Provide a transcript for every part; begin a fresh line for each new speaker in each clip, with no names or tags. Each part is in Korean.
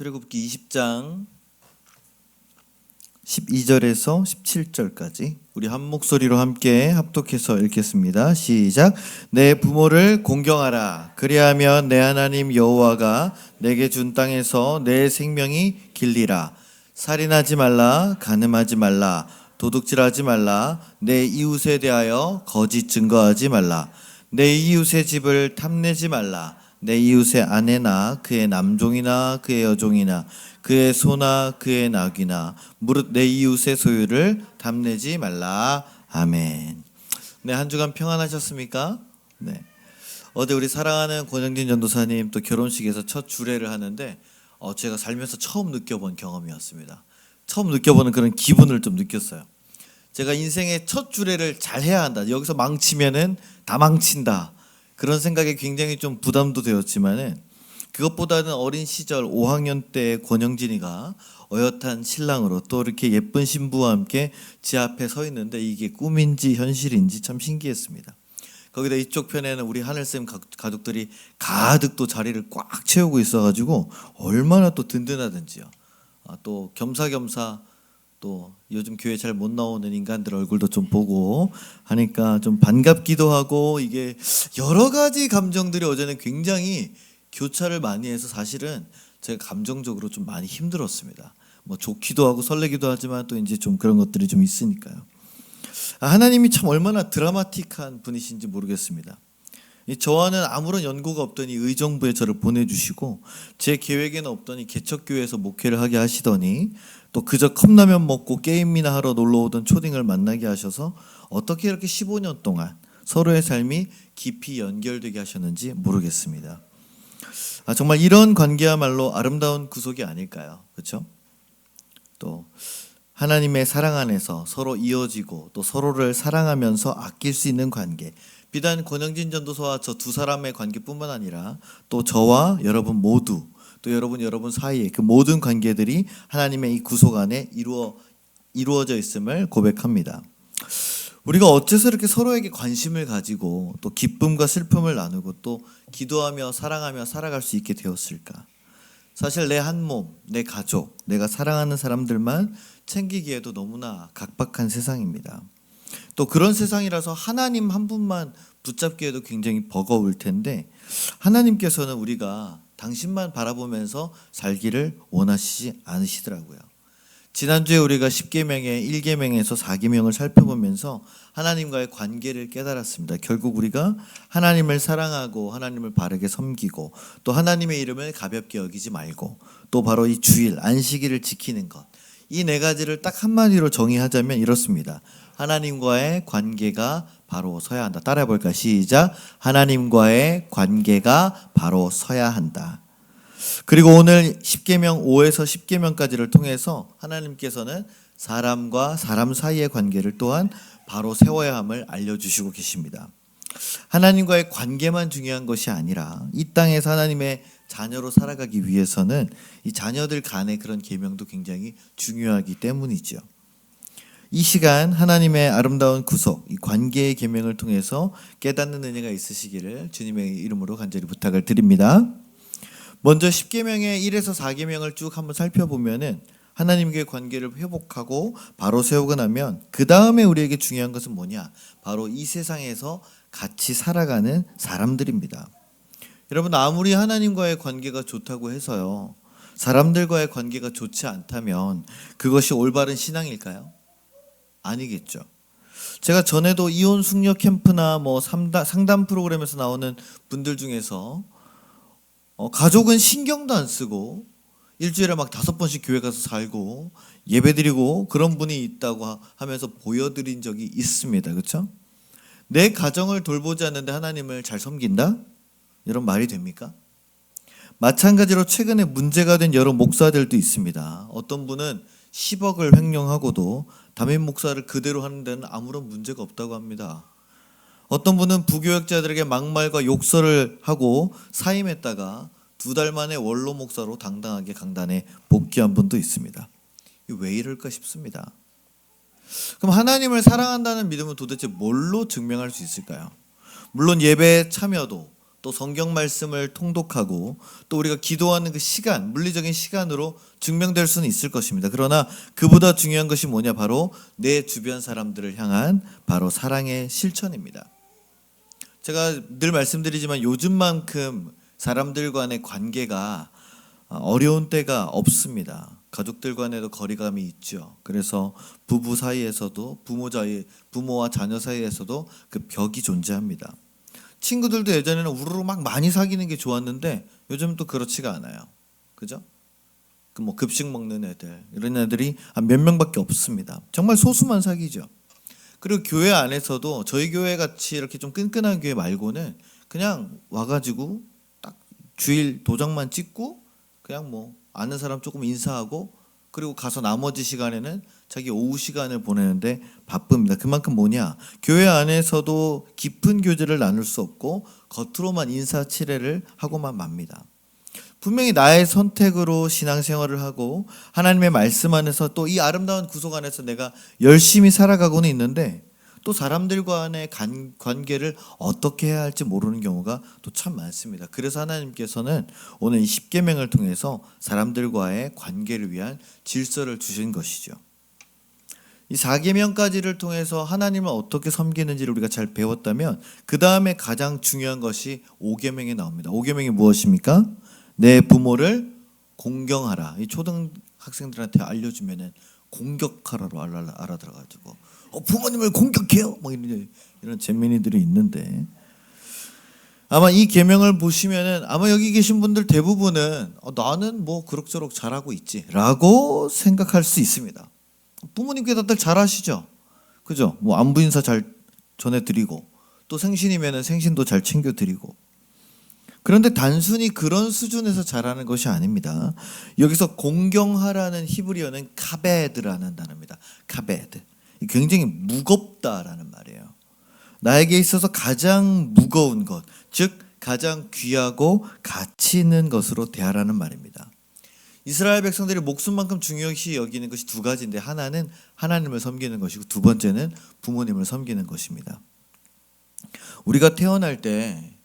출애굽기 20장 12절에서 17절까지 우리 한 목소리로 함께 합독해서 읽겠습니다. 시작. 내 부모를 공경하라. 그리하면 내 하나님 여호와가 내게 준 땅에서 내 생명이 길리라. 살인하지 말라. 간음하지 말라. 도둑질하지 말라. 내 이웃에 대하여 거짓 증거하지 말라. 내 이웃의 집을 탐내지 말라. 내 이웃의 아내나 그의 남종이나 그의 여종이나 그의 소나 그의 낙이나 무릇 내 이웃의 소유를 탐내지 말라. 아멘. 네, 한 주간 평안하셨습니까? 네. 어제 우리 사랑하는 권영진 전도사님 또 결혼식에서 첫 주례를 하는데 제가 살면서 처음 느껴본 경험이었습니다. 처음 느껴보는 그런 기분을 좀 느꼈어요. 제가 인생의 첫 주례를 잘 해야 한다. 여기서 망치면은 다 망친다. 그런 생각에 굉장히 좀 부담도 되었지만은 그것보다는 어린 시절 5학년 때 권영진이가 어엿한 신랑으로 또 이렇게 예쁜 신부와 함께 제 앞에 서 있는데 이게 꿈인지 현실인지 참 신기했습니다. 거기다 이쪽 편에는 우리 하늘쌤 가족들이 가득 또 자리를 꽉 채우고 있어가지고 얼마나 또 든든하든지요. 또 겸사겸사 또 요즘 교회 잘 못 나오는 인간들 얼굴도 좀 보고 하니까 좀 반갑기도 하고 이게 여러 가지 감정들이 어제는 굉장히 교차를 많이 해서 사실은 제가 감정적으로 좀 많이 힘들었습니다. 뭐 좋기도 하고 설레기도 하지만 또 이제 좀 그런 것들이 좀 있으니까요. 하나님이 참 얼마나 드라마틱한 분이신지 모르겠습니다. 저와는 아무런 연고가 없더니 의정부에 저를 보내주시고 제 계획에는 없더니 개척교회에서 목회를 하게 하시더니 또 그저 컵라면 먹고 게임이나 하러 놀러오던 초딩을 만나게 하셔서 어떻게 이렇게 15년 동안 서로의 삶이 깊이 연결되게 하셨는지 모르겠습니다. 정말 이런 관계야말로 아름다운 구속이 아닐까요? 그렇죠? 또 하나님의 사랑 안에서 서로 이어지고 또 서로를 사랑하면서 아낄 수 있는 관계. 비단 권영진 전도사와 저 두 사람의 관계뿐만 아니라 또 저와 여러분 모두 또 여러분 사이에 그 모든 관계들이 하나님의 이 구속 안에 이루어져 있음을 고백합니다. 우리가 어째서 이렇게 서로에게 관심을 가지고 또 기쁨과 슬픔을 나누고 또 기도하며 사랑하며 살아갈 수 있게 되었을까? 사실 내 한 몸, 내 가족, 내가 사랑하는 사람들만 챙기기에도 너무나 각박한 세상입니다. 또 그런 세상이라서 하나님 한 분만 붙잡기에도 굉장히 버거울 텐데 하나님께서는 우리가 당신만 바라보면서 살기를 원하시지 않으시더라고요. 지난주에 우리가 10계명의 1계명에서 4계명을 살펴보면서 하나님과의 관계를 깨달았습니다. 결국 우리가 하나님을 사랑하고 하나님을 바르게 섬기고 또 하나님의 이름을 가볍게 여기지 말고 또 바로 이 주일 안식일을 지키는 것, 이 네 가지를 딱 한마디로 정의하자면 이렇습니다. 하나님과의 관계가 바로 서야 한다. 따라해 볼까요? 시작. 하나님과의 관계가 바로 서야 한다. 그리고 오늘 10계명 5에서 10계명까지를 통해서 하나님께서는 사람과 사람 사이의 관계를 또한 바로 세워야 함을 알려주시고 계십니다. 하나님과의 관계만 중요한 것이 아니라 이 땅에서 하나님의 자녀로 살아가기 위해서는 이 자녀들 간의 그런 계명도 굉장히 중요하기 때문이죠. 이 시간 하나님의 아름다운 구속, 이 관계의 계명을 통해서 깨닫는 은혜가 있으시기를 주님의 이름으로 간절히 부탁을 드립니다. 먼저 10계명의 1에서 4계명을 쭉 한번 살펴보면은 하나님과의 관계를 회복하고 바로 세우고 나면 그 다음에 우리에게 중요한 것은 뭐냐? 바로 이 세상에서 같이 살아가는 사람들입니다. 여러분 아무리 하나님과의 관계가 좋다고 해서요 사람들과의 관계가 좋지 않다면 그것이 올바른 신앙일까요? 아니겠죠. 제가 전에도 이혼 숙녀 캠프나 뭐 상담 프로그램에서 나오는 분들 중에서 가족은 신경도 안 쓰고 일주일에 막 5번씩 교회 가서 살고 예배드리고 그런 분이 있다고 하면서 보여드린 적이 있습니다. 그렇죠? 내 가정을 돌보지 않는데 하나님을 잘 섬긴다? 이런 말이 됩니까? 마찬가지로 최근에 문제가 된 여러 목사들도 있습니다. 어떤 분은 10억을 횡령하고도 담임 목사를 그대로 하는 데는 아무런 문제가 없다고 합니다. 어떤 분은 부교역자들에게 막말과 욕설을 하고 사임했다가 2달 만에 원로 목사로 당당하게 강단에 복귀한 분도 있습니다. 왜 이럴까 싶습니다. 그럼 하나님을 사랑한다는 믿음은 도대체 뭘로 증명할 수 있을까요? 물론 예배에 참여도 또 성경 말씀을 통독하고 또 우리가 기도하는 그 시간, 물리적인 시간으로 증명될 수는 있을 것입니다. 그러나 그보다 중요한 것이 뭐냐? 바로 내 주변 사람들을 향한 바로 사랑의 실천입니다. 제가 늘 말씀드리지만 요즘만큼 사람들 간의 관계가 어려운 때가 없습니다. 가족들 간에도 거리감이 있죠. 그래서 부부 사이에서도 부모와 자녀 사이에서도 그 벽이 존재합니다. 친구들도 예전에는 우르르 막 많이 사귀는 게 좋았는데 요즘 또 그렇지가 않아요. 그죠? 그 뭐 급식 먹는 애들 이런 애들이 몇 명밖에 없습니다. 정말 소수만 사귀죠. 그리고 교회 안에서도 저희 교회 같이 이렇게 좀 끈끈한 교회 말고는 그냥 와가지고 딱 주일 도장만 찍고 그냥 뭐 아는 사람 조금 인사하고 그리고 가서 나머지 시간에는 자기 오후 시간을 보내는데 바쁩니다. 그만큼 뭐냐? 교회 안에서도 깊은 교제를 나눌 수 없고 겉으로만 인사치레를 하고만 맙니다. 분명히 나의 선택으로 신앙생활을 하고 하나님의 말씀 안에서 또 이 아름다운 구속 안에서 내가 열심히 살아가고는 있는데 또 사람들과의 관계를 어떻게 해야 할지 모르는 경우가 또 참 많습니다. 그래서 하나님께서는 오늘 이 십계명을 통해서 사람들과의 관계를 위한 질서를 주신 것이죠. 이 4계명까지를 통해서 하나님을 어떻게 섬기는지를 우리가 잘 배웠다면 그 다음에 가장 중요한 것이 5계명에 나옵니다. 5계명이 무엇입니까? 내 부모를 공경하라. 이 초등학생들한테 알려주면은 공격하라로 알아들어가지고 부모님을 공격해요. 뭐 이런 재민이들이 있는데 아마 이 계명을 보시면은 아마 여기 계신 분들 대부분은 나는 뭐 그럭저럭 잘하고 있지라고 생각할 수 있습니다. 부모님께 다들 잘하시죠, 그죠? 뭐 안부 인사 잘 전해드리고 또 생신이면은 생신도 잘 챙겨드리고. 그런데 단순히 그런 수준에서 잘하는 것이 아닙니다. 여기서 공경하라는 히브리어는 카베드라는 단어입니다. 카베드. 굉장히 무겁다라는 말이에요. 나에게 있어서 가장 무거운 것, 즉 가장 귀하고 가치 있는 것으로 대하라는 말입니다. 이스라엘 백성들이 목숨만큼 중요시 여기는 것이 두 가지인데 하나는 하나님을 섬기는 것이고 두 번째는 부모님을 섬기는 것입니다. 우리가 태어날 때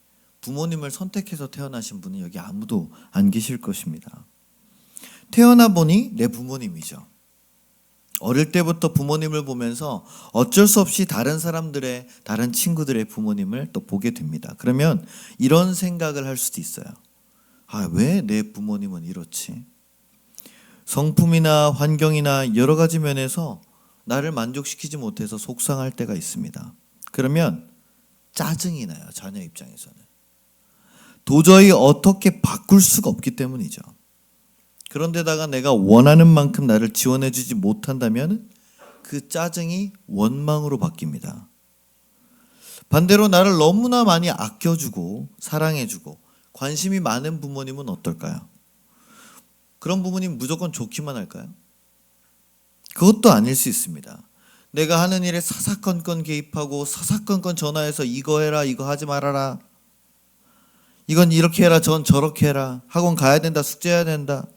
부모님을 선택해서 태어나신 분은 여기 아무도 안 계실 것입니다. 태어나 보니 내 부모님이죠. 어릴 때부터 부모님을 보면서 어쩔 수 없이 다른 사람들의, 다른 친구들의 부모님을 또 보게 됩니다. 그러면 이런 생각을 할 수도 있어요. 왜 내 부모님은 이렇지? 성품이나 환경이나 여러 가지 면에서 나를 만족시키지 못해서 속상할 때가 있습니다. 그러면 짜증이 나요, 자녀 입장에서는. 도저히 어떻게 바꿀 수가 없기 때문이죠. 그런데다가 내가 원하는 만큼 나를 지원해주지 못한다면 그 짜증이 원망으로 바뀝니다. 반대로 나를 너무나 많이 아껴주고 사랑해주고 관심이 많은 부모님은 어떨까요? 그런 부모님 무조건 좋기만 할까요? 그것도 아닐 수 있습니다. 내가 하는 일에 사사건건 개입하고 사사건건 전화해서 이거 해라 이거 하지 말아라, 이건 이렇게 해라 전 저렇게 해라, 학원 가야 된다 숙제해야 된다,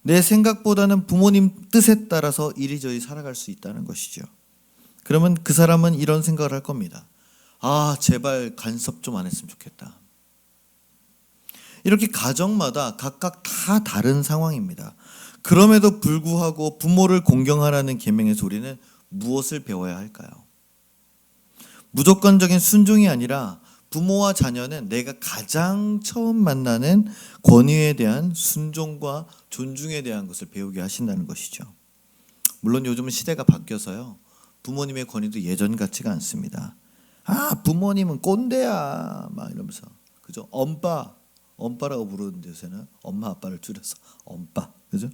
내 생각보다는 부모님 뜻에 따라서 이리저리 살아갈 수 있다는 것이죠. 그러면 그 사람은 이런 생각을 할 겁니다. 제발 간섭 좀 안 했으면 좋겠다. 이렇게 가정마다 각각 다 다른 상황입니다. 그럼에도 불구하고 부모를 공경하라는 계명에서 우리는 무엇을 배워야 할까요? 무조건적인 순종이 아니라 부모와 자녀는 내가 가장 처음 만나는 권위에 대한 순종과 존중에 대한 것을 배우게 하신다는 것이죠. 물론 요즘은 시대가 바뀌어서요, 부모님의 권위도 예전 같지가 않습니다. 부모님은 꼰대야 막 이러면서, 그죠? 엄빠라고 부르는데 요새는 엄마 아빠를 줄여서 엄빠, 그죠?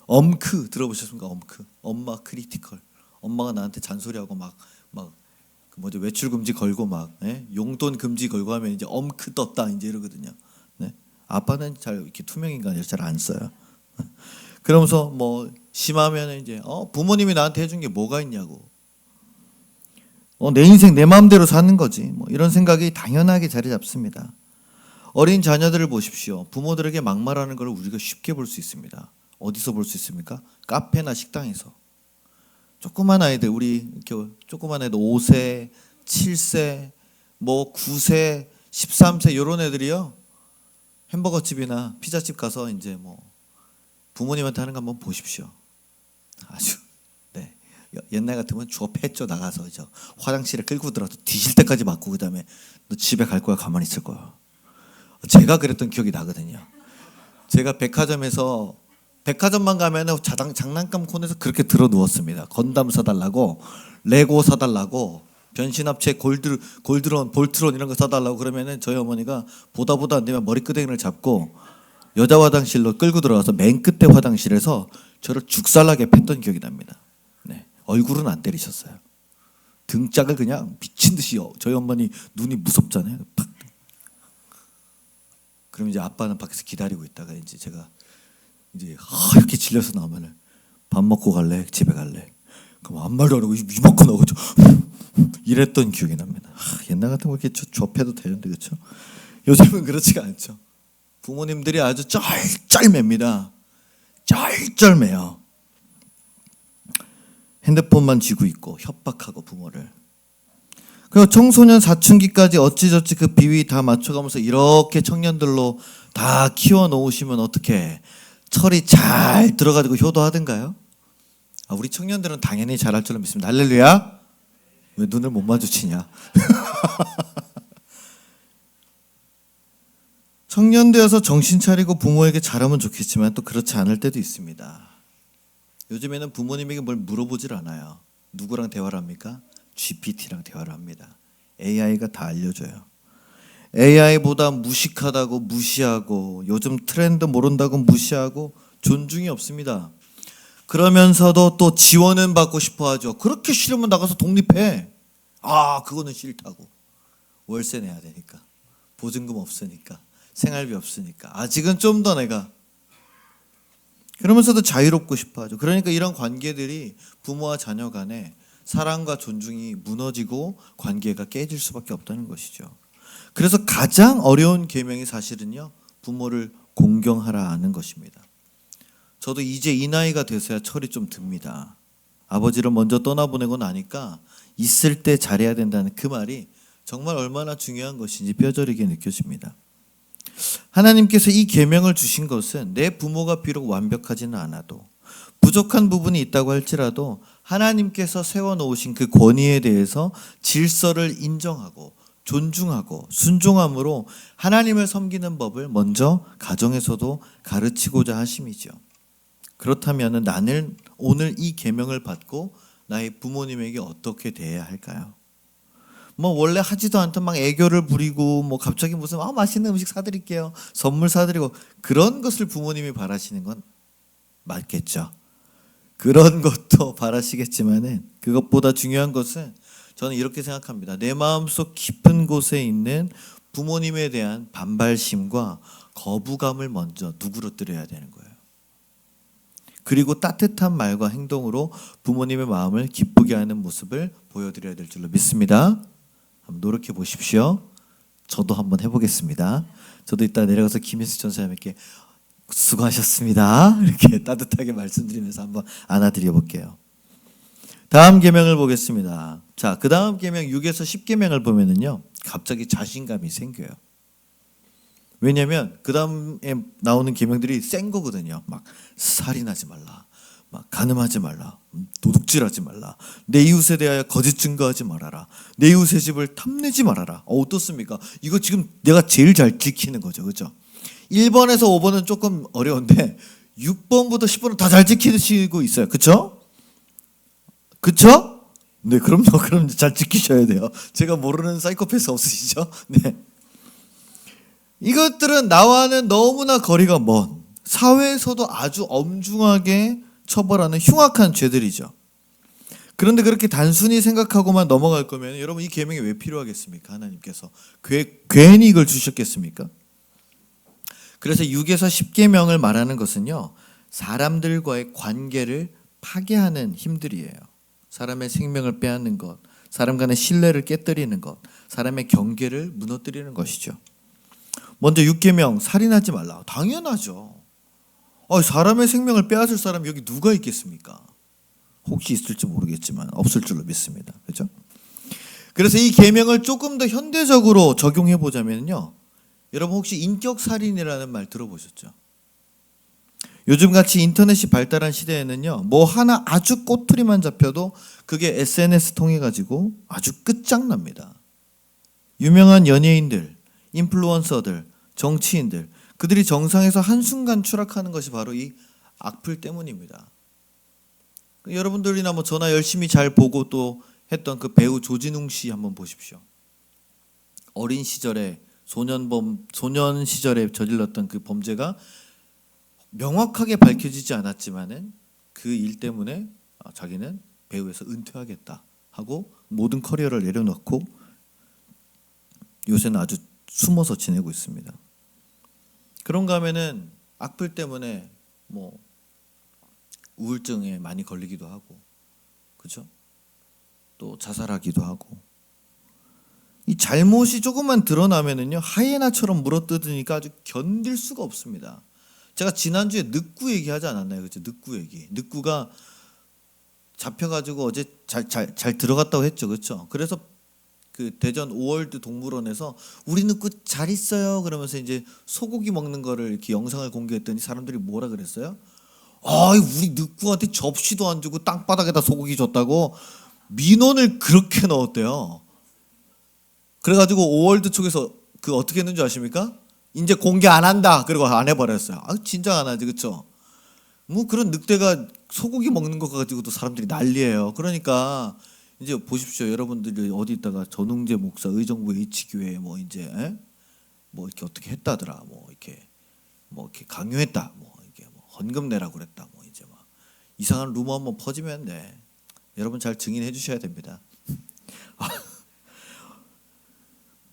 엄크 들어보셨습니까? 엄크, 엄마 크리티컬. 엄마가 나한테 잔소리하고 막 외출 금지 걸고 용돈 금지 걸고 하면 이제 엄크 떴다 이제 이러거든요. 네? 아빠는 잘 이렇게 투명 인간이라 잘 안 써요. 그러면서 뭐 심하면 이제 부모님이 나한테 해준 게 뭐가 있냐고. 내 인생 내 마음대로 사는 거지. 뭐 이런 생각이 당연하게 자리 잡습니다. 어린 자녀들을 보십시오. 부모들에게 막말하는 걸 우리가 쉽게 볼 수 있습니다. 어디서 볼 수 있습니까? 카페나 식당에서. 조그만 아이들, 우리 이렇게 조그만 애들 5세, 7세, 뭐 9세, 13세 요런 애들이요. 햄버거 집이나 피자집 가서 이제 뭐 부모님한테 하는 거 한번 보십시오. 아주 네. 옛날 같으면 주워 팼죠. 나가서 저 화장실에 끌고 들어가서 뒤질 때까지 맞고 그다음에 너 집에 갈 거야. 가만히 있을 거야. 제가 그랬던 기억이 나거든요. 제가 백화점만 가면은 장난감 콘에서 그렇게 들어 누웠습니다. 건담 사달라고, 레고 사달라고, 변신합체 골드론, 볼트론 이런 거 사달라고 그러면은 저희 어머니가 보다 안 되면 머리끄댕이를 잡고 여자 화장실로 끌고 들어가서 맨 끝에 화장실에서 저를 죽살나게 팼던 기억이 납니다. 네. 얼굴은 안 때리셨어요. 등짝을 그냥 미친 듯이 저희 어머니 눈이 무섭잖아요. 팍. 그럼 이제 아빠는 밖에서 기다리고 있다가 이제 제가 이제 이렇게 질려서 나오면은 밥 먹고 갈래? 집에 갈래? 그럼 아무 말도 안 하고 이만큼 나오죠. 이랬던 기억이 납니다. 옛날 같으면 이렇게 좁혀도 되는데 그렇죠? 요즘은 그렇지가 않죠. 부모님들이 아주 쩔쩔맵니다. 쩔쩔매요. 핸드폰만 쥐고 있고 협박하고 부모를. 그리고 청소년 사춘기까지 어찌저찌 그 비위 다 맞춰가면서 이렇게 청년들로 다 키워놓으시면 어떻게 철이 잘 들어가지고 효도하든가요? 우리 청년들은 당연히 잘할 줄로 믿습니다. 할렐루야. 왜 눈을 못 마주치냐? 청년 되어서 정신 차리고 부모에게 잘하면 좋겠지만 또 그렇지 않을 때도 있습니다. 요즘에는 부모님에게 뭘 물어보질 않아요. 누구랑 대화를 합니까? GPT랑 대화를 합니다. AI가 다 알려줘요. AI보다 무식하다고 무시하고 요즘 트렌드 모른다고 무시하고 존중이 없습니다. 그러면서도 또 지원은 받고 싶어 하죠. 그렇게 싫으면 나가서 독립해. 그거는 싫다고. 월세 내야 되니까. 보증금 없으니까. 생활비 없으니까. 아직은 좀 더 내가. 그러면서도 자유롭고 싶어 하죠. 그러니까 이런 관계들이 부모와 자녀 간에 사랑과 존중이 무너지고 관계가 깨질 수밖에 없다는 것이죠. 그래서 가장 어려운 계명이 사실은요, 부모를 공경하라 하는 것입니다. 저도 이제 이 나이가 돼서야 철이 좀 듭니다. 아버지를 먼저 떠나보내고 나니까 있을 때 잘해야 된다는 그 말이 정말 얼마나 중요한 것인지 뼈저리게 느껴집니다. 하나님께서 이 계명을 주신 것은 내 부모가 비록 완벽하지는 않아도 부족한 부분이 있다고 할지라도 하나님께서 세워놓으신 그 권위에 대해서 질서를 인정하고 존중하고 순종함으로 하나님을 섬기는 법을 먼저 가정에서도 가르치고자 하심이죠. 그렇다면 나는 오늘 이 계명을 받고 나의 부모님에게 어떻게 대해야 할까요? 원래 하지도 않던 막 애교를 부리고 갑자기 무슨 맛있는 음식 사드릴게요, 선물 사드리고 그런 것을 부모님이 바라시는 건 맞겠죠. 그런 것도 바라시겠지만은 그것보다 중요한 것은 저는 이렇게 생각합니다. 내 마음속 깊은 곳에 있는 부모님에 대한 반발심과 거부감을 먼저 누그러뜨려야 되는 거예요. 그리고 따뜻한 말과 행동으로 부모님의 마음을 기쁘게 하는 모습을 보여드려야 될 줄로 믿습니다. 한번 노력해 보십시오. 저도 한번 해보겠습니다. 저도 이따 내려가서 김혜수 전사님께 수고하셨습니다 이렇게 따뜻하게 말씀드리면서 한번 안아드려 볼게요. 다음 계명을 보겠습니다. 자, 그 다음 계명 6에서 10계명을 보면은요, 갑자기 자신감이 생겨요. 왜냐하면 그 다음에 나오는 계명들이 센 거거든요. 막 살인하지 말라, 막 간음하지 말라, 도둑질하지 말라, 내 이웃에 대하여 거짓 증거하지 말아라, 내 이웃의 집을 탐내지 말아라. 어떻습니까? 이거 지금 내가 제일 잘 지키는 거죠, 그렇죠? 1번에서 5번은 조금 어려운데 6번부터 10번은 다 잘 지키시고 있어요, 그렇죠? 그렇죠? 네, 그럼 잘 지키셔야 돼요. 제가 모르는 사이코패스 없으시죠? 네. 이것들은 나와는 너무나 거리가 먼, 사회에서도 아주 엄중하게 처벌하는 흉악한 죄들이죠. 그런데 그렇게 단순히 생각하고만 넘어갈 거면 여러분 이 계명이 왜 필요하겠습니까? 하나님께서 괜히 이걸 주셨겠습니까? 그래서 6에서 10계명을 말하는 것은요, 사람들과의 관계를 파괴하는 힘들이에요. 사람의 생명을 빼앗는 것, 사람 간의 신뢰를 깨뜨리는 것, 사람의 경계를 무너뜨리는 것이죠. 먼저 6계명, 살인하지 말라. 당연하죠. 사람의 생명을 빼앗을 사람 여기 누가 있겠습니까? 혹시 있을지 모르겠지만 없을 줄로 믿습니다. 그렇죠? 그래서 이 계명을 조금 더 현대적으로 적용해 보자면요. 여러분 혹시 인격 살인이라는 말 들어보셨죠? 요즘같이 인터넷이 발달한 시대에는요. 뭐 하나 아주 꼬투리만 잡혀도 그게 SNS 통해 가지고 아주 끝장납니다. 유명한 연예인들, 인플루언서들, 정치인들 그들이 정상에서 한순간 추락하는 것이 바로 이 악플 때문입니다. 여러분들이나 뭐 저나 열심히 잘 보고 또 했던 그 배우 조진웅 씨 한번 보십시오. 어린 시절에 소년 시절에 저질렀던 그 범죄가 명확하게 밝혀지지 않았지만은 그 일 때문에 자기는 배우에서 은퇴하겠다 하고 모든 커리어를 내려놓고 요새는 아주 숨어서 지내고 있습니다. 그런가 하면은 악플 때문에 뭐 우울증에 많이 걸리기도 하고, 그죠? 또 자살하기도 하고. 이 잘못이 조금만 드러나면은요 하이에나처럼 물어뜯으니까 아주 견딜 수가 없습니다. 제가 지난주에 늑구 얘기하지 않았나요? 그죠? 늑구 얘기. 늑구가 잡혀가지고 어제 잘 들어갔다고 했죠, 그렇죠? 그래서 그 대전 오월드 동물원에서 우리 늑구 잘 있어요. 그러면서 이제 소고기 먹는 거를 이렇게 영상을 공개했더니 사람들이 뭐라 그랬어요? 아, 우리 늑구한테 접시도 안 주고 땅바닥에다 소고기 줬다고 민원을 그렇게 넣었대요. 그래가지고 오월드 쪽에서 그 어떻게 했는지 아십니까? 이제 공개 안 한다. 그리고 안 해버렸어요. 아, 진짜 안 하지, 그렇죠? 뭐 그런 늑대가 소고기 먹는 거 가지고도 사람들이 난리예요. 그러니까 이제 보십시오. 여러분들이 어디 있다가 전웅재 목사 의정부 H교회 뭐 이제 뭐 이렇게 어떻게 했다더라. 뭐 이렇게 강요했다. 뭐 이게 뭐 헌금 내라고 그랬다. 뭐 이제 막 이상한 루머 한번 퍼지면 돼. 여러분 잘 증인해 주셔야 됩니다.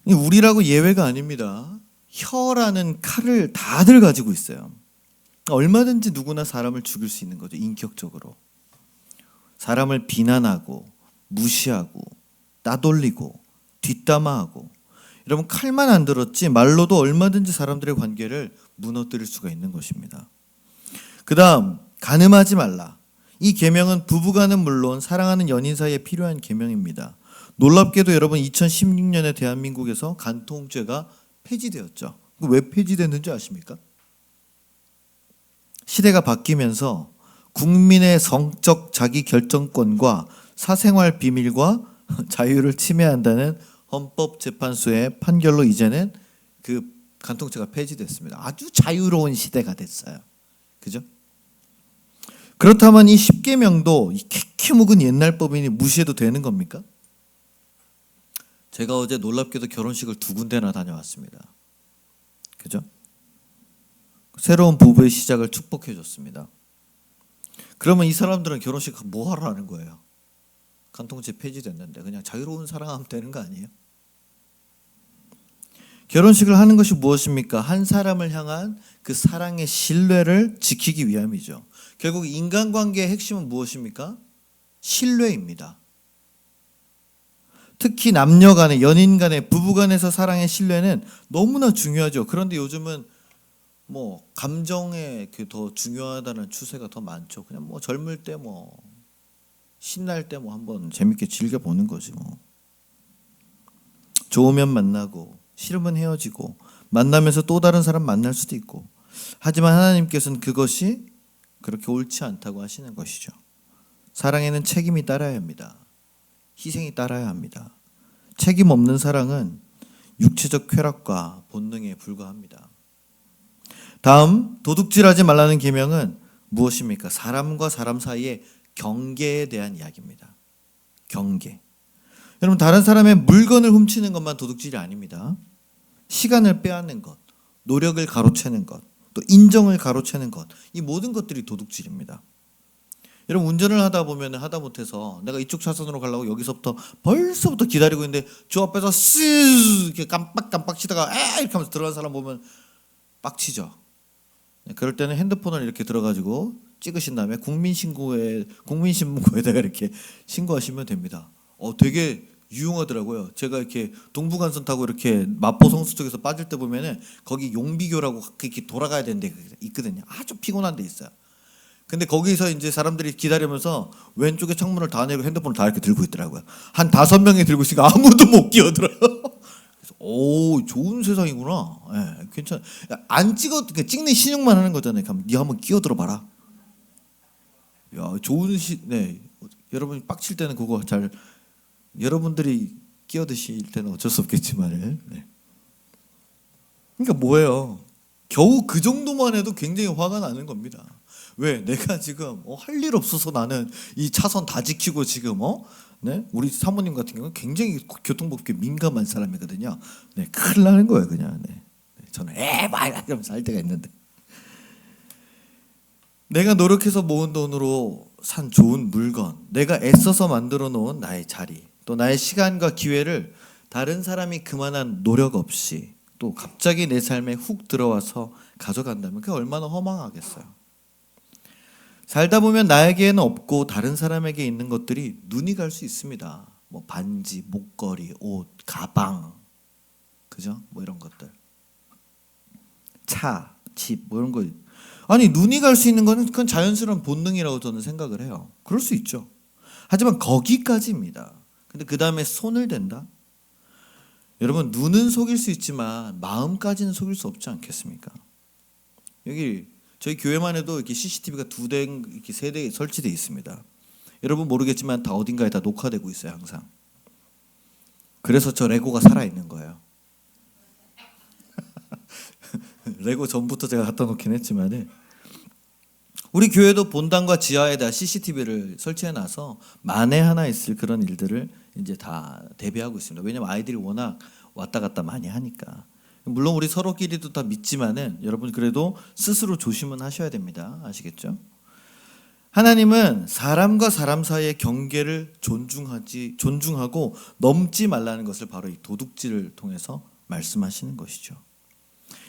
우리라고 예외가 아닙니다. 혀라는 칼을 다들 가지고 있어요. 얼마든지 누구나 사람을 죽일 수 있는 거죠. 인격적으로. 사람을 비난하고 무시하고 따돌리고 뒷담화하고. 여러분 칼만 안 들었지 말로도 얼마든지 사람들의 관계를 무너뜨릴 수가 있는 것입니다. 그 다음 간음하지 말라. 이 계명은 부부간은 물론 사랑하는 연인 사이에 필요한 계명입니다. 놀랍게도 여러분 2016년에 대한민국에서 간통죄가 폐지되었죠. 왜 폐지됐는지 아십니까? 시대가 바뀌면서 국민의 성적 자기 결정권과 사생활 비밀과 자유를 침해한다는 헌법재판소의 판결로 이제는 그 간통죄가 폐지됐습니다. 아주 자유로운 시대가 됐어요. 그죠? 그렇다면 이 10계명도 이 캐캐 묵은 옛날 법이니 무시해도 되는 겁니까? 제가 어제 놀랍게도 결혼식을 2군데나 다녀왔습니다. 그죠? 새로운 부부의 시작을 축복해 줬습니다. 그러면 이 사람들은 결혼식 뭐 하러 하는 거예요? 간통죄 폐지됐는데 그냥 자유로운 사랑하면 되는 거 아니에요? 결혼식을 하는 것이 무엇입니까? 한 사람을 향한 그 사랑의 신뢰를 지키기 위함이죠. 결국 인간관계의 핵심은 무엇입니까? 신뢰입니다. 특히 남녀 간의, 연인 간의, 부부 간에서 사랑의 신뢰는 너무나 중요하죠. 그런데 요즘은 뭐 감정에 더 중요하다는 추세가 더 많죠. 그냥 뭐 젊을 때 뭐 신날 때 뭐 한번 재밌게 즐겨보는 거지 뭐. 좋으면 만나고 싫으면 헤어지고 만나면서 또 다른 사람 만날 수도 있고. 하지만 하나님께서는 그것이 그렇게 옳지 않다고 하시는 것이죠. 사랑에는 책임이 따라야 합니다. 희생이 따라야 합니다. 책임 없는 사랑은 육체적 쾌락과 본능에 불과합니다. 다음 도둑질하지 말라는 계명은 무엇입니까? 사람과 사람 사이의 경계에 대한 이야기입니다. 경계. 여러분 다른 사람의 물건을 훔치는 것만 도둑질이 아닙니다. 시간을 빼앗는 것, 노력을 가로채는 것, 또 인정을 가로채는 것, 이 모든 것들이 도둑질입니다. 여러분 운전을 하다 보면 하다 못해서 내가 이쪽 차선으로 가려고 여기서부터 벌써부터 기다리고 있는데 저 앞에서 쓱 이렇게 깜빡깜빡 치다가 이렇게 하면서 들어간 사람 보면 빡치죠. 그럴 때는 핸드폰을 이렇게 들어가지고 찍으신 다음에 국민신문고에다가 이렇게 신고하시면 됩니다. 되게 유용하더라고요. 제가 이렇게 동부간선 타고 이렇게 마포 성수 쪽에서 빠질 때 보면은 거기 용비교라고 이렇게 돌아가야 되는 데 있거든요. 아주 피곤한 데 있어요. 근데 거기서 이제 사람들이 기다리면서 왼쪽에 창문을 다 내고 핸드폰을 다 이렇게 들고 있더라고요. 한 5명이 들고 있으니까 아무도 못 끼어들어요. 그래서 오, 좋은 세상이구나. 예, 괜찮아. 안 찍어, 그러니까 찍는 신용만 하는 거잖아요. 그럼 네 한번 끼어들어 봐라. 야, 좋은 네. 여러분 빡칠 때는 그거 잘, 여러분들이 끼어드실 때는 어쩔 수 없겠지만, 네. 그러니까 뭐예요? 겨우 그 정도만 해도 굉장히 화가 나는 겁니다. 왜? 내가 지금 할 일 없어서 나는 이 차선 다 지키고 지금 네? 우리 사모님 같은 경우는 굉장히 교통법규에 민감한 사람이거든요. 네, 큰일 나는 거예요, 그냥. 네. 저는 에바이 이러면서 할 때가 있는데. 내가 노력해서 모은 돈으로 산 좋은 물건, 내가 애써서 만들어 놓은 나의 자리, 또 나의 시간과 기회를 다른 사람이 그만한 노력 없이 또 갑자기 내 삶에 훅 들어와서 가져간다면 그게 얼마나 허망하겠어요. 살다 보면 나에게는 없고 다른 사람에게 있는 것들이 눈이 갈 수 있습니다. 뭐 반지, 목걸이, 옷, 가방, 그죠? 뭐 이런 것들, 차, 집, 뭐 이런 거. 아니 눈이 갈 수 있는 거는 그건 자연스러운 본능이라고 저는 생각을 해요. 그럴 수 있죠. 하지만 거기까지입니다. 근데 그 다음에 손을 댄다? 여러분 눈은 속일 수 있지만 마음까지는 속일 수 없지 않겠습니까? 여기 저희 교회만 해도 이렇게 CCTV가 2대, 이렇게 3대 설치되어 있습니다. 여러분 모르겠지만 다 어딘가에 다 녹화되고 있어요, 항상. 그래서 저 레고가 살아 있는 거예요. 레고 전부터 제가 갖다 놓긴 했지만 우리 교회도 본당과 지하에 다 CCTV를 설치해 놔서 만에 하나 있을 그런 일들을 이제 다 대비하고 있습니다. 왜냐하면 아이들이 워낙 왔다 갔다 많이 하니까. 물론 우리 서로끼리도 다 믿지만은 여러분 그래도 스스로 조심은 하셔야 됩니다. 아시겠죠? 하나님은 사람과 사람 사이의 경계를 존중하고 넘지 말라는 것을 바로 이 도둑질을 통해서 말씀하시는 것이죠.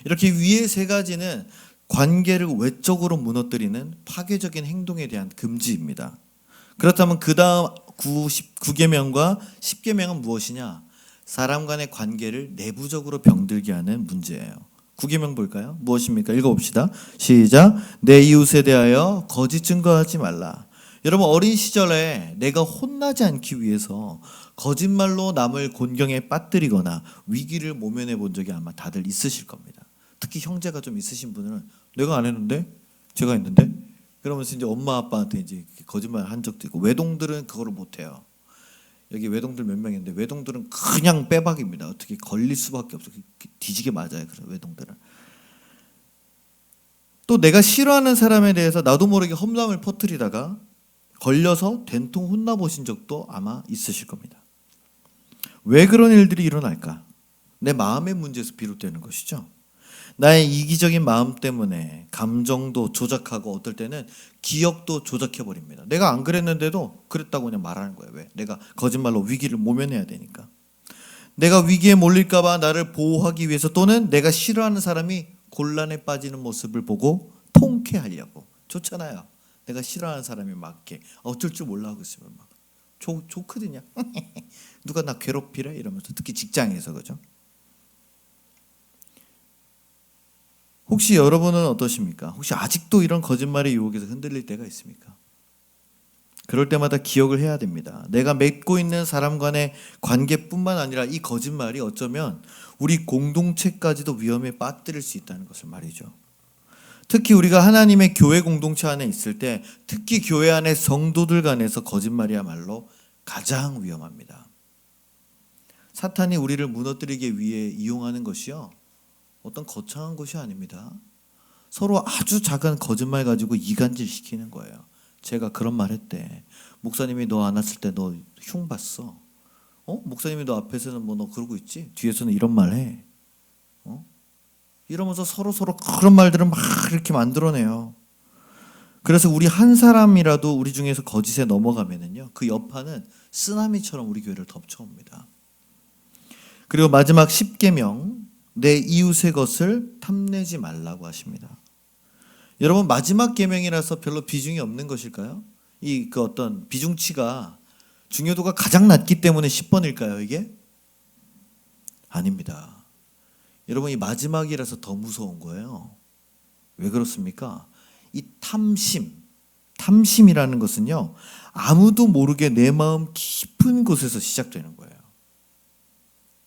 이렇게 위의 3가지는 관계를 외적으로 무너뜨리는 파괴적인 행동에 대한 금지입니다. 그렇다면 그 다음 9계명과 10계명은 무엇이냐? 사람 간의 관계를 내부적으로 병들게 하는 문제예요. 9계명 볼까요? 무엇입니까? 읽어봅시다. 시작. 내 이웃에 대하여 거짓 증거하지 말라. 여러분 어린 시절에 내가 혼나지 않기 위해서 거짓말로 남을 곤경에 빠뜨리거나 위기를 모면해 본 적이 아마 다들 있으실 겁니다. 특히 형제가 좀 있으신 분은 내가 안 했는데 제가 했는데 그러면서 이제 엄마 아빠한테 이제 거짓말 한 적도 있고, 외동들은 그거를 못 해요. 여기 외동들 몇 명인데 외동들은 그냥 빼박입니다. 어떻게 걸릴 수밖에 없어. 뒤지게 맞아요. 그래서 외동들은. 또 내가 싫어하는 사람에 대해서 나도 모르게 험담을 퍼뜨리다가 걸려서 된통 혼나보신 적도 아마 있으실 겁니다. 왜 그런 일들이 일어날까? 내 마음의 문제에서 비롯되는 것이죠. 나의 이기적인 마음 때문에 감정도 조작하고 어떨 때는 기억도 조작해버립니다. 내가 안 그랬는데도 그랬다고 그냥 말하는 거예요. 왜? 내가 거짓말로 위기를 모면해야 되니까. 내가 위기에 몰릴까 봐 나를 보호하기 위해서, 또는 내가 싫어하는 사람이 곤란에 빠지는 모습을 보고 통쾌하려고. 좋잖아요. 내가 싫어하는 사람이 막 이렇게 어쩔 줄 몰라 하고 있으면 막 좋거든요. 누가 나 괴롭히래? 이러면서. 특히 직장에서. 그죠? 혹시 여러분은 어떠십니까? 혹시 아직도 이런 거짓말의 유혹에서 흔들릴 때가 있습니까? 그럴 때마다 기억을 해야 됩니다. 내가 맺고 있는 사람 간의 관계뿐만 아니라 이 거짓말이 어쩌면 우리 공동체까지도 위험에 빠뜨릴 수 있다는 것을 말이죠. 특히 우리가 하나님의 교회 공동체 안에 있을 때, 특히 교회 안의 성도들 간에서 거짓말이야말로 가장 위험합니다. 사탄이 우리를 무너뜨리기 위해 이용하는 것이요, 어떤 거창한 것이 아닙니다. 서로 아주 작은 거짓말 가지고 이간질 시키는 거예요. 제가 그런 말 했대. 목사님이 너 안 왔을 때 너 흉 봤어. 목사님이 너 앞에서는 뭐 너 그러고 있지? 뒤에서는 이런 말 해. 이러면서 서로 그런 말들을 막 이렇게 만들어내요. 그래서 우리 한 사람이라도 우리 중에서 거짓에 넘어가면은요, 그 여파는 쓰나미처럼 우리 교회를 덮쳐옵니다. 그리고 마지막 10계명, 내 이웃의 것을 탐내지 말라고 하십니다. 여러분 마지막 계명이라서 별로 비중이 없는 것일까요? 이 그 어떤 비중치가, 중요도가 가장 낮기 때문에 10번일까요, 이게? 아닙니다. 여러분 이 마지막이라서 더 무서운 거예요. 왜 그렇습니까? 이 탐심, 탐심이라는 것은요, 아무도 모르게 내 마음 깊은 곳에서 시작되는 거예요.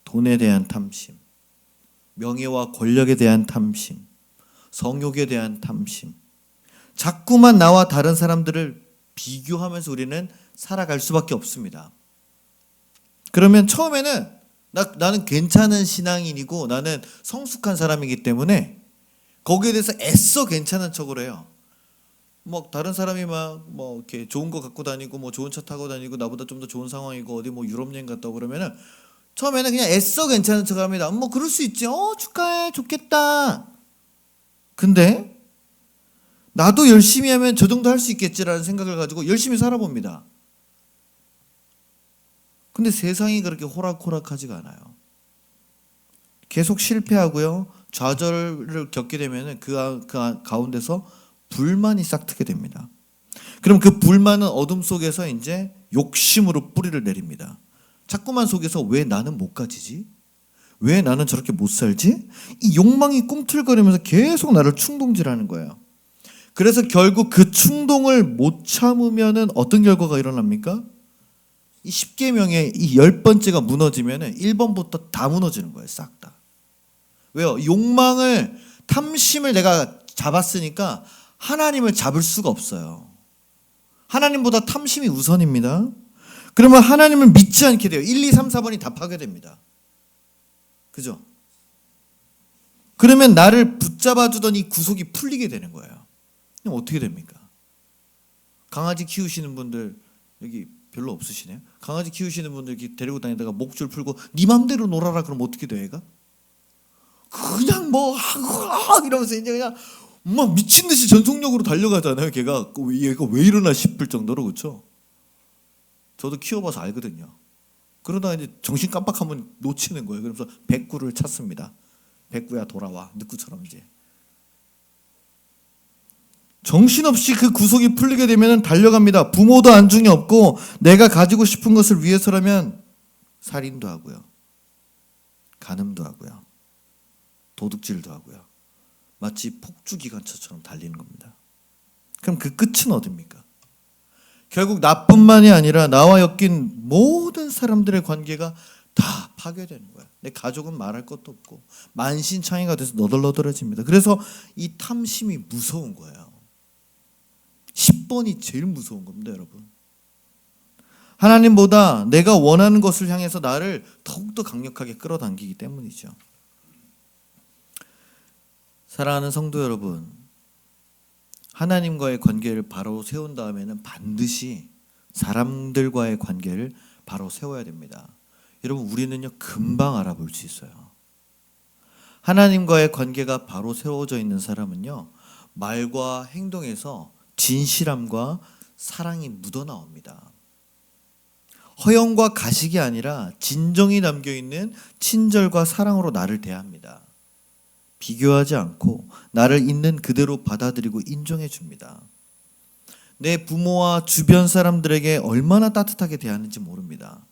돈에 대한 탐심, 명예와 권력에 대한 탐심, 성욕에 대한 탐심. 자꾸만 나와 다른 사람들을 비교하면서 우리는 살아갈 수밖에 없습니다. 그러면 처음에는 나는 괜찮은 신앙인이고 나는 성숙한 사람이기 때문에 거기에 대해서 애써 괜찮은 척을 해요. 뭐 다른 사람이 막 뭐 이렇게 좋은 거 갖고 다니고 뭐 좋은 차 타고 다니고 나보다 좀 더 좋은 상황이고 어디 뭐 유럽 여행 갔다 오고 그러면은 처음에는 그냥 애써 괜찮은 척을 합니다. 뭐 그럴 수 있지. 축하해. 좋겠다. 근데 나도 열심히 하면 저 정도 할 수 있겠지라는 생각을 가지고 열심히 살아봅니다. 근데 세상이 그렇게 호락호락하지가 않아요. 계속 실패하고요. 좌절을 겪게 되면 그 가운데서 불만이 싹트게 됩니다. 그럼 그 불만은 어둠 속에서 이제 욕심으로 뿌리를 내립니다. 자꾸만 속에서 왜 나는 못 가지지? 왜 나는 저렇게 못 살지? 이 욕망이 꿈틀거리면서 계속 나를 충동질하는 거예요. 그래서 결국 그 충동을 못 참으면은 어떤 결과가 일어납니까? 이 10계명의 이 10번째가 무너지면은 1번부터 다 무너지는 거예요. 싹 다. 왜요? 욕망을, 탐심을 내가 잡았으니까 하나님을 잡을 수가 없어요. 하나님보다 탐심이 우선입니다. 그러면 하나님을 믿지 않게 돼요. 1, 2, 3, 4번이 다 파괴됩니다. 그죠? 그러면 나를 붙잡아주던 이 구속이 풀리게 되는 거예요. 그럼 어떻게 됩니까? 강아지 키우시는 분들 여기 별로 없으시네요. 강아지 키우시는 분들 이렇게 데리고 다니다가 목줄 풀고 네 맘대로 놀아라 그러면 어떻게 돼 얘가? 그냥 뭐 이러면서 이제 그냥 막 미친 듯이 전속력으로 달려가잖아요. 얘가 왜 이러나 싶을 정도로. 그렇죠? 저도 키워봐서 알거든요. 그러다가 이제 정신 깜빡하면 놓치는 거예요. 그러면서 백구를 찾습니다. 백구야 돌아와. 늑구처럼 이제. 정신없이 그 구속이 풀리게 되면 달려갑니다. 부모도 안중에 없고 내가 가지고 싶은 것을 위해서라면 살인도 하고요. 간음도 하고요. 도둑질도 하고요. 마치 폭주기관차처럼 달리는 겁니다. 그럼 그 끝은 어딥니까? 결국 나뿐만이 아니라 나와 엮인 모든 사람들의 관계가 다 파괴되는 거야. 내 가족은 말할 것도 없고 만신창이가 돼서 너덜너덜해집니다. 그래서 이 탐심이 무서운 거예요. 10번이 제일 무서운 겁니다, 여러분. 하나님보다 내가 원하는 것을 향해서 나를 더욱더 강력하게 끌어당기기 때문이죠. 사랑하는 성도 여러분, 하나님과의 관계를 바로 세운 다음에는 반드시 사람들과의 관계를 바로 세워야 됩니다. 여러분, 우리는요 금방 알아볼 수 있어요. 하나님과의 관계가 바로 세워져 있는 사람은요 말과 행동에서 진실함과 사랑이 묻어나옵니다. 허영과 가식이 아니라 진정이 담겨있는 친절과 사랑으로 나를 대합니다. 비교하지 않고 나를 있는 그대로 받아들이고 인정해 줍니다. 내 부모와 주변 사람들에게 얼마나 따뜻하게 대하는지 모릅니다.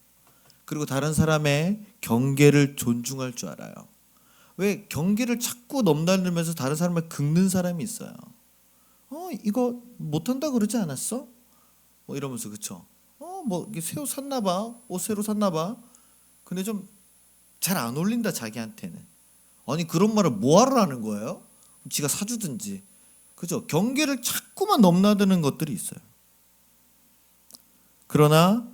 그리고 다른 사람의 경계를 존중할 줄 알아요. 왜 경계를 자꾸 넘나들면서 다른 사람을 긁는 사람이 있어요. 이거 못한다 그러지 않았어? 뭐 이러면서. 그쵸? 뭐 새우 샀나 봐. 옷 새로 샀나 봐. 근데 좀 잘 안 어울린다 자기한테는. 아니 그런 말을 뭐하러 하는 거예요? 지가 사주든지. 그죠? 경계를 자꾸만 넘나드는 것들이 있어요. 그러나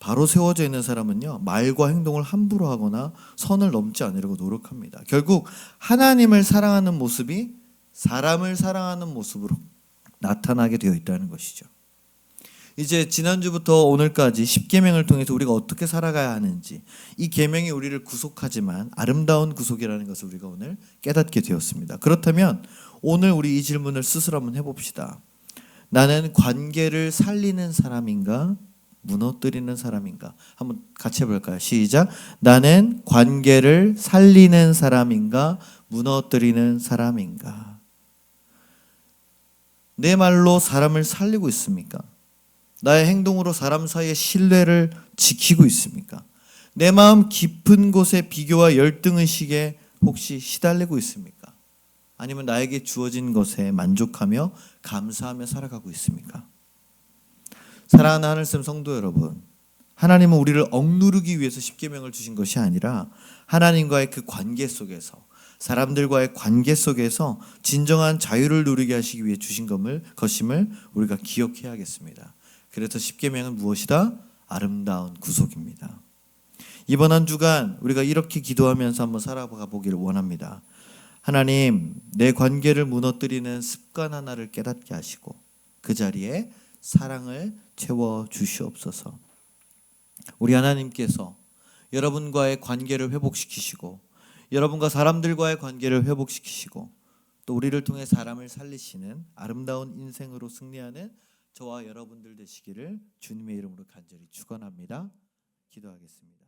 바로 세워져 있는 사람은요 말과 행동을 함부로 하거나 선을 넘지 않으려고 노력합니다. 결국 하나님을 사랑하는 모습이 사람을 사랑하는 모습으로 나타나게 되어 있다는 것이죠. 이제 지난주부터 오늘까지 10계명을 통해서 우리가 어떻게 살아가야 하는지, 이 계명이 우리를 구속하지만 아름다운 구속이라는 것을 우리가 오늘 깨닫게 되었습니다. 그렇다면 오늘 우리 이 질문을 스스로 한번 해봅시다. 나는 관계를 살리는 사람인가 무너뜨리는 사람인가? 한번 같이 해볼까요? 시작. 나는 관계를 살리는 사람인가 무너뜨리는 사람인가? 내 말로 사람을 살리고 있습니까? 나의 행동으로 사람 사이의 신뢰를 지키고 있습니까? 내 마음 깊은 곳에 비교와 열등의식에 혹시 시달리고 있습니까? 아니면 나에게 주어진 것에 만족하며 감사하며 살아가고 있습니까? 사랑하는 하늘샘 성도 여러분, 하나님은 우리를 억누르기 위해서 십계명을 주신 것이 아니라 하나님과의 그 관계 속에서, 사람들과의 관계 속에서 진정한 자유를 누리게 하시기 위해 주신 것임을 우리가 기억해야겠습니다. 그래서 십계명은 무엇이다? 아름다운 구속입니다. 이번 한 주간 우리가 이렇게 기도하면서 한번 살아가 보기를 원합니다. 하나님, 내 관계를 무너뜨리는 습관 하나를 깨닫게 하시고 그 자리에 사랑을 채워 주시옵소서. 우리 하나님께서 여러분과의 관계를 회복시키시고 여러분과 사람들과의 관계를 회복시키시고 또 우리를 통해 사람을 살리시는 아름다운 인생으로 승리하는 저와 여러분들 되시기를 주님의 이름으로 간절히 축원합니다. 기도하겠습니다.